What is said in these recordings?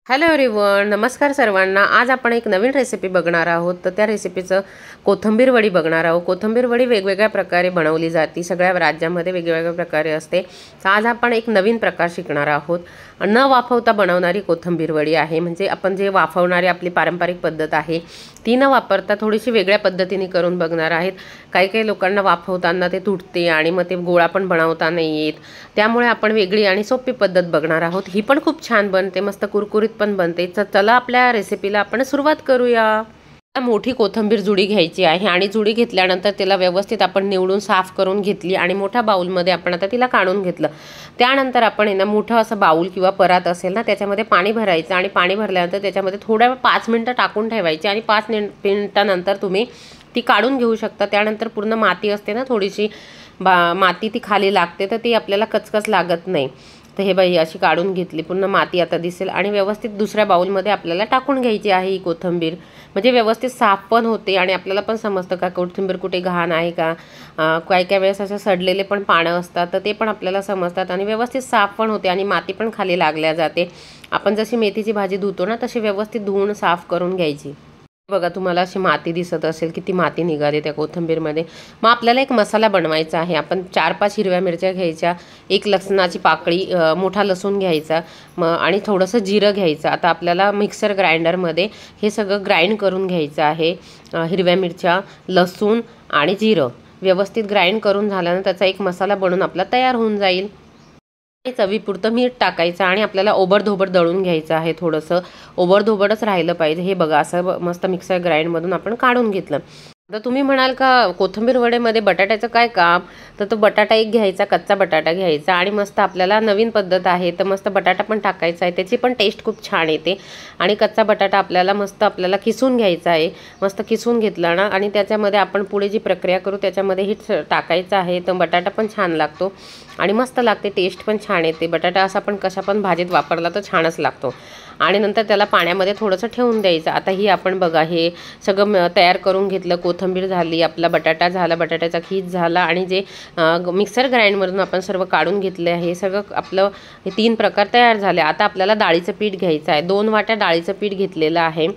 Hello everyone, नमस्कार सर्वांना। आज आपण एक नवीन रेसिपी बघणार आहोत। तर त्या रेसिपीचं कोथिंबीर वडी बघणार आहोत। कोथिंबीर वडी वेगवेगळ्या प्रकारे बनवली जाते, सगळ्या राज्यांमध्ये वेगवेगळ्या प्रकारे असते। तर आज आपण एक नवीन प्रकार शिकणार आहोत। न वाफवता बनवणारी कोथिंबीर वडी आहे। म्हणजे आपण जे वाफवणारी आपली पारंपरिक पद्धत आहे ती न वापरता थोडीशी वेगळ्या पद्धतीने करून बघणार आहेत। काही लोकांना वाफवताना ते तुटते आणि मग ते गोळा पण बनवता नाही येत, त्यामुळे आपण वेगळी आणि सोपी पद्धत बघणार आहोत। ही पण खूप छान बनते, मस्त कुरकुरीत पण बनते। तर चला आपल्या रेसिपीला आपण सुरुवात करूया। मोठी कोथिंबीर जुडी घ्यायची आहे आणि जुडी घेतल्यानंतर तिला व्यवस्थित आपण निवडून साफ करून घेतली आणि मोठ्या बाउलमध्ये आपण आता तिला काढून घेतलं। त्यानंतर आपण ना मोठं असं बाउल किंवा परात असेल ना त्याच्यामध्ये पाणी भरायचं आणि पाणी भरल्यानंतर त्याच्यामध्ये थोड्या 5 मिनिटं टाकून ठेवायची आणि 5 मिनिटानंतर तुम्ही ती काढून घेऊ शकता। त्यानंतर पूर्ण माती असते ना, थोडीशी माती ती खाली लागते, तर ती आपल्याला कचकच लागत नाही। तर हे बाई अशी काढून घेतली, पूर्ण माती आता दिसेल आणि व्यवस्थित दुसऱ्या बाउलमध्ये आपल्याला टाकून घ्यायची आहे ही कोथिंबीर। म्हणजे व्यवस्थित साफ पण होते आणि आपल्याला पण समजतं का कोथिंबीर कुठे घाण आहे का। काही वेळेस असं सडलेले पण पानं असतात, तर ते पण आपल्याला समजतात आणि व्यवस्थित साफ पण होते आणि माती पण खाली लागल्या जाते। आपण जशी मेथीची भाजी धुतो ना तशी व्यवस्थित धुवून साफ करून घ्यायची। बघा, तुम्हाला अशी माती दिसत असेल, किती माती निघाली त्या कोथिंबीरमध्ये। मग आपल्याला एक मसाला बनवायचा आहे। आपण 4-5 हिरव्या मिरच्या घ्यायच्या, एक लसणाची पाकळी, मोठा लसूण घ्यायचा, आणि थोडंसं जिरं घ्यायचं। आता आपल्याला मिक्सर ग्राइंडरमध्ये हे सगळं ग्राइंड करून घ्यायचं आहे। हिरव्या मिरच्या, लसूण आणि जिरं व्यवस्थित ग्राइंड करून झाल्यानंतर त्याचा एक मसाला बनवून आपला तयार होऊन जाईल। चवीपुरतं मीठ टाकायचं आणि आपल्याला ओबडधोबड दळून घ्यायचं आहे। थोडंसं ओबडधोबडच राहिलं पाहिजे। हे बघा, असं मस्त मिक्सर ग्राइंडमधून आपण काढून घेतलं। तर तुम्ही म्हणाल का कोथिंबीर वडेमध्ये बटाट्याचं काय काम? तर तो बटाटा एक घ्यायचा, कच्चा बटाटा घ्यायचा आणि मस्त आपल्याला नवीन पद्धत आहे तर मस्त बटाटा पण टाकायचा आहे, त्याची पण टेस्ट खूप छान येते। आणि कच्चा बटाटा आपल्याला किसून घ्यायचा आहे। मस्त किसून घेतला ना आणि त्याच्यामध्ये आपण पुढे जी प्रक्रिया करू त्याच्यामध्ये हे टाकायचं आहे, तर बटाटा पण छान लागतो आणि मस्त लागते, टेस्ट पण छान येते। बटाटा असा पण कशा पण भाजीत वापरला तर छानच लागतो। आणि नंतर त्याला पाण्यामध्ये थोडंसं ठेवून द्यायचं। आता ही आपण बघा हे सगळं तयार करून घेतलं। कोथिंबीर झाली, आपला बटाटा झाला, बटाट्याचा खीस झाला आणि जे मिक्सर ग्राइंडमधून आपण सर्व काढून घेतले आहे, हे सगळं आपलं हे 3 प्रकार तयार झाले। आता आपल्याला डाळीचं पीठ घ्यायचं आहे। 2 वाट्या डाळीचं पीठ घेतलेलं आहे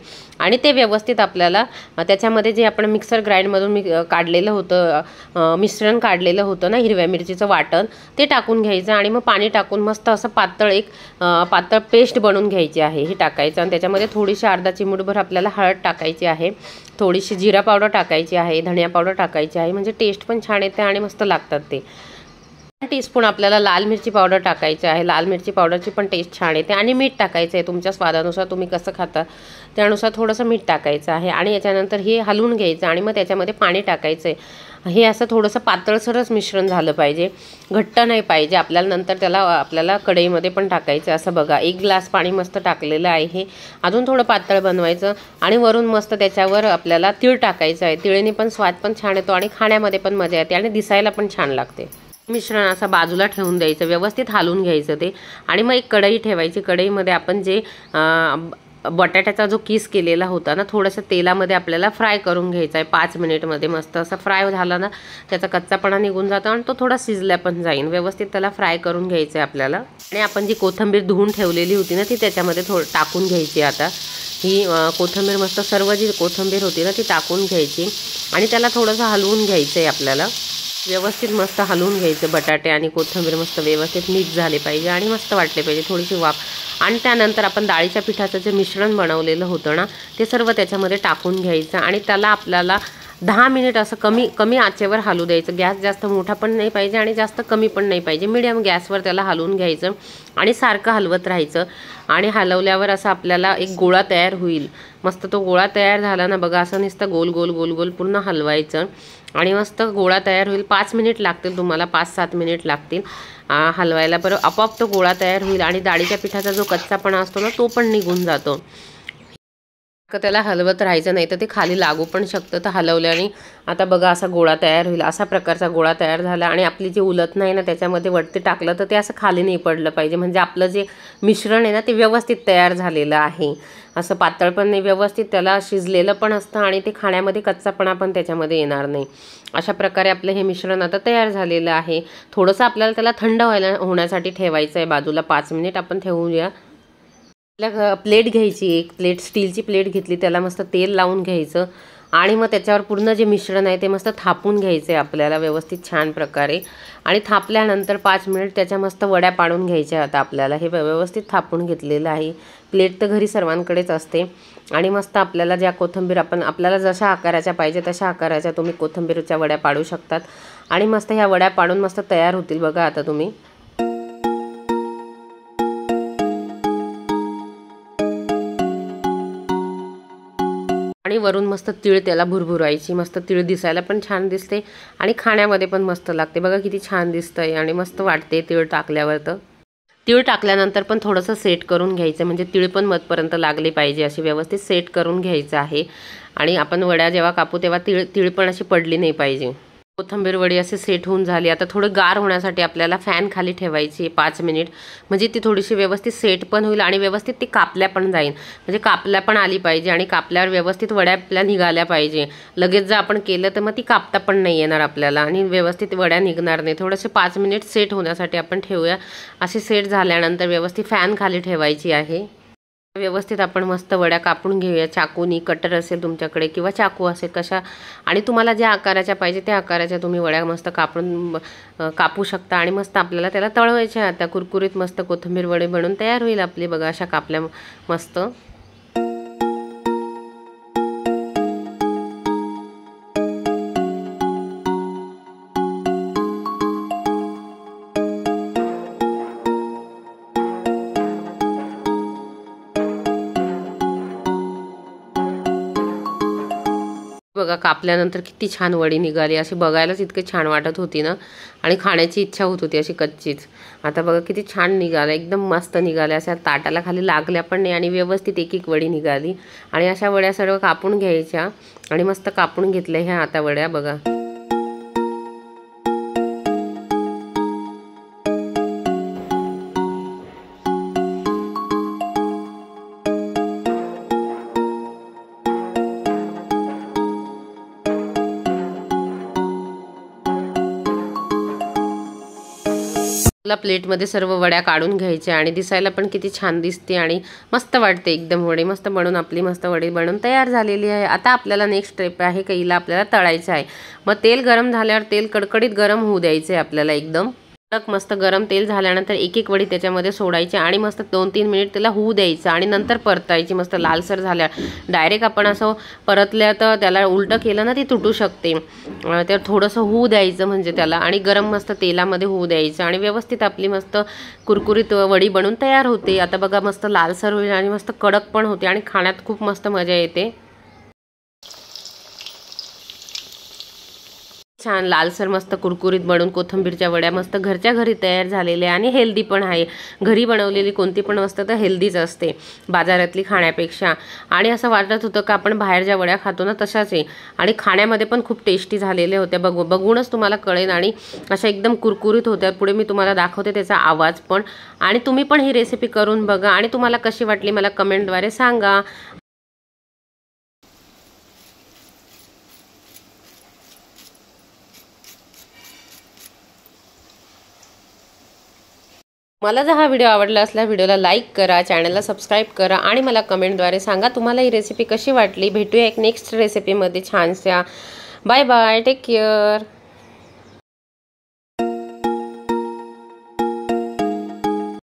आणि ते व्यवस्थित आपल्याला त्याच्यामध्ये जे आपण मिक्सर ग्राइंडमधून काढलेलं होतं, मिश्रण काढलेलं होतं ना हिरव्या मिरचीचं वाटण, ते टाकून घ्यायचं आणि मग पाणी टाकून मस्त असं पातळ पेस्ट बनवून घ्यायची आहे। हे टाकायचं आणि त्याच्यामध्ये थोडीशी अर्धा चिमूटभर आपल्याला हळद टाकायची आहे, थोडीशी जिरा पावडर टाकायची आहे, धनिया पावडर टाकायची आहे, म्हणजे टेस्ट पण छान येते आणि मस्त लागतात ते। 1 टीस्पून आपल्याला लाल मिरची पावडर टाकायची आहे। लाल मिरची पावडरची पण टेस्ट छान येते आणि मीठ टाकायचं आहे तुमच्या स्वादानुसार, तुम्ही कसं खाता त्यानुसार थोडंसं मीठ टाकायचं आहे। आणि याच्यानंतर हे हलवून घ्यायचं आणि मग त्याच्यामध्ये पाणी टाकायचं आहे। हे असं थोडंसं पातळसरच मिश्रण झालं पाहिजे, घट्ट नाही पाहिजे। आपल्याला आपल्याला कढईमध्ये पण टाकायचं। असं बघा, 1 ग्लास पाणी मस्त टाकलेलं आहे। हे अजून थोडं पातळ बनवायचं आणि वरून मस्त त्याच्यावर आपल्याला तीळ टाकायचं आहे। तिळेने पण स्वाद पण छान येतो आणि खाण्यामध्ये पण मजा येते आणि दिसायला पण छान लागते। मिश्रण असं बाजूला ठेवून द्यायचं, व्यवस्थित हलवून घ्यायचं ते आणि मग एक कढई ठेवायची। कढईमध्ये आपण जे बटाट्याचा जो किस केलेला होता ना, थोडंसं तेलामध्ये आपल्याला फ्राय करून घ्यायचा आहे 5 मिनिटमध्ये। मस्त असं फ्राय झाला ना त्याचा कच्चापणा निघून जातो आणि तो थोडा शिजला पण जाईल। व्यवस्थित त्याला फ्राय करून घ्यायचं आहे आपल्याला आणि आपण जी कोथिंबीर धुवून ठेवलेली होती ना ती त्याच्यामध्ये टाकून घ्यायची। आता ही कोथिंबीर मस्त सर्व जी कोथिंबीर होती ना ती टाकून घ्यायची आणि त्याला थोडंसं हलवून घ्यायचं आहे आपल्याला। व्यवस्थित मस्त हलवून घ्यायचं, बटाटे आणि कोथिंबीर मस्त व्यवस्थित मिक्स झाले पाहिजे आणि मस्त वाटले पाहिजे, थोडीशी वाफ। आणि त्यानंतर आपण डाळीच्या पिठाचं जे मिश्रण बनवलेलं होतं ना ते सर्व त्याच्यामध्ये टाकून घ्यायचं आणि त्याला आपल्याला 10 मिनिट असं कमी आचेवर हलवू द्यायचं। गॅस जास्त मोठा पण नाही पाहिजे आणि जास्त कमी पण नाही पाहिजे, मीडियम गॅसवर त्याला हलवून घ्यायचं आणि सारखं हलवत राहायचं। आणि हलवल्यावर असं आपल्याला एक गोळा तयार होईल। मस्त तो गोळा तयार झाला ना बघा, असं नुसतं गोल गोल गोल गोल पूर्ण हलवायचं आणि मस्त गोळा तयार होईल। 5 मिनिट लागतील तुम्हाला, 5-7 मिनिट लागतील हलवायला। बरं, आपोआप तो गोळा तयार होईल आणि डाळीच्या पिठाचा जो कच्चापणा असतो ना तो पण निघून जातो। त्याला हलवत राहायचं, नाही तर ते खाली लागू पण शकतं। तर हलवल्याने आता बघा असा गोळा तयार होईल। अशा प्रकारचा गोळा तयार झाला आणि आपली जी उलट नाही ना त्याच्यामध्ये वरती टाकलं तर ते असं खाली नाही पडलं पाहिजे, म्हणजे आपलं जे मिश्रण आहे ना ते व्यवस्थित तयार झालेलं आहे। असं पातळ पण नाही, व्यवस्थित त्याला शिजलेलं पण असतं आणि ते खाण्यामध्ये कच्चापणा पण त्याच्यामध्ये येणार नाही। अशा प्रकारे आपलं हे मिश्रण आता तयार झालेलं आहे। थोडंसं आपल्याला त्याला थंड होण्यासाठी ठेवायचं आहे बाजूला, 5 मिनिट आपण ठेवूया। प्लेट घ्यायची, एक प्लेट स्टीलची प्लेट घेतली, त्याला मस्त तेल लावून घ्यायचं आणि मग त्याच्यावर पूर्ण जे मिश्रण आहे ते मस्त थापून घ्यायचं आहे आपल्याला व्यवस्थित छान प्रकारे. आणि थापल्यानंतर 5 मिनिट त्याच्या मस्त वड्या पाडून घ्यायच्या. आता आपल्याला हे व्यवस्थित थापून घेतलेलं आहे. प्लेट तर घरी सर्वांकडेच असते. आणि मस्त आपल्याला ज्या कोथिंबीर आपल्याला जशा आकाराच्या पाहिजे तशा आकाराच्या तुम्ही कोथिंबीरच्या वड्या पाडू शकतात. आणि मस्त ह्या वड्या पाडून मस्त तयार होतील बघा आता तुम्ही. आणि वरून मस्त तीळ त्याला भुरभुरायची. मस्त तीळ दिसायला पण छान दिसते आणि खाण्यामध्ये पण मस्त लागते. बघा किती छान दिसतंय आणि मस्त वाटते तीळ टाकल्यावर. तर तीळ टाकल्यानंतर पण थोडंसं सेट करून घ्यायचं, म्हणजे तीळ पण मधपर्यंत लागले पाहिजे, अशी व्यवस्थित सेट करून घ्यायचं आहे. आणि आपण वड्या जेव्हा कापू तेव्हा तीळ पण अशी पडली नाही पाहिजे. कोथिंबीर वडी असे सेट होऊन झाली. आता थोडं गार होण्यासाठी आपल्याला फॅन खाली ठेवायची 5 मिनिट, म्हणजे ती थोडीशी व्यवस्थित सेट पण होईल आणि व्यवस्थित ती कापल्या पण जाईल. म्हणजे कापल्या पण आली पाहिजे आणि कापल्यावर व्यवस्थित वड्या आपल्या निघाल्या पाहिजे. लगेच जर आपण केलं तर मग ती कापता पण नाही येणार आपल्याला आणि व्यवस्थित वड्या निघणार नाही. थोडेसे 5 मिनिट सेट होण्यासाठी आपण ठेवूया. असे सेट झाल्यानंतर व्यवस्थित फॅन खाली ठेवायची आहे. व्यवस्थित आपण मस्त वड्या कापून घेऊया. चाकूनी, कटर असेल तुमच्याकडे किंवा चाकू असेल कशा, आणि तुम्हाला ज्या आकाराच्या पाहिजे त्या आकाराच्या तुम्ही वड्या मस्त कापू शकता. आणि मस्त आपल्याला त्याला तळवायच्या. आता कुरकुरीत मस्त कोथिंबीर वडे बनवून तयार होईल आपली. बघा अशा कापल्या मस्त. बघा कापल्यानंतर किती छान वडी निघाली. अशी बघायलाच इतकी छान वाटत होती ना, आणि खाण्याची इच्छा होत होती अशी कच्चीच. आता बघा किती छान निघालं, एकदम मस्त निघाल्या. अशा ताटाला खाली लागल्या पण नाही आणि व्यवस्थित एक एक वडी निघाली. आणि अशा वड्या सर्व कापून घ्यायच्या आणि मस्त कापून घेतल्या ह्या आता वड्या बघा. प्लेटमध्ये सर्व वड्या काढून घ्यायच्या आणि दिसायला पण किती छान दिसते आणि मस्त वाटते एकदम. वडी मस्त बनवून आपली मस्त वडी बनवून तयार झालेली आहे. आता आपल्याला नेक्स्ट स्टेप आहे की हिला आपल्याला तळायचं आहे. मग तेल गरम झाल्यावर तेल कडकडीत गरम होऊ द्यायचं आहे आपल्याला. एकदम मस्त गरम तेल झाल्यानंतर एक एक वडी त्याच्यामध्ये सोडायची आणि मस्त 2-3 मिनिट त्याला होऊ द्यायचं आणि नंतर परतायची. मस्त लालसर झाल्या. डायरेक्ट आपण असं परतल्या तर त्याला उलटं केलं ना ती तुटू शकते. तर थोडंसं होऊ द्यायचं म्हणजे त्याला, आणि गरम मस्त तेलामध्ये होऊ द्यायचं आणि व्यवस्थित आपली मस्त कुरकुरीत वडी बनून तयार होते. आता बघा मस्त लालसर होईल आणि मस्त कडक पण होते आणि खाण्यात खूप मस्त मजा येते. छान लालसर मस्त कुरकुरीत बनवून कोथिंबीरच्या वड्या मस्त घरच्या घरी तयार झालेल्या आणि हेल्दी पण आहे. घरी बनवलेली कोणती पण वस्तू तर हेल्दीच असते बाजारातली खाण्यापेक्षा. आणि असं वाटत होतं का आपण बाहेर ज्या वड्या खातो ना तशाच आहे, आणि खाण्यामध्ये पण खूप टेस्टी झालेल्या होत्या. बघूनच तुम्हाला कळेल. आणि अशा एकदम कुरकुरीत होत्या. पुढे मी तुम्हाला दाखवते त्याचा आवाज पण. आणि तुम्ही पण ही रेसिपी करून बघा आणि तुम्हाला कशी वाटली मला कमेंटद्वारे सांगा. मला जर हा व्हिडिओ आवडला असला व्हिडिओला लाईक करा, चॅनलला सबस्क्राईब करा आणि मला कमेंटद्वारे सांगा तुम्हाला ही रेसिपी कशी वाटली. भेटूया एक नेक्स्ट रेसिपीमध्ये छानशा. Bye bye, take care.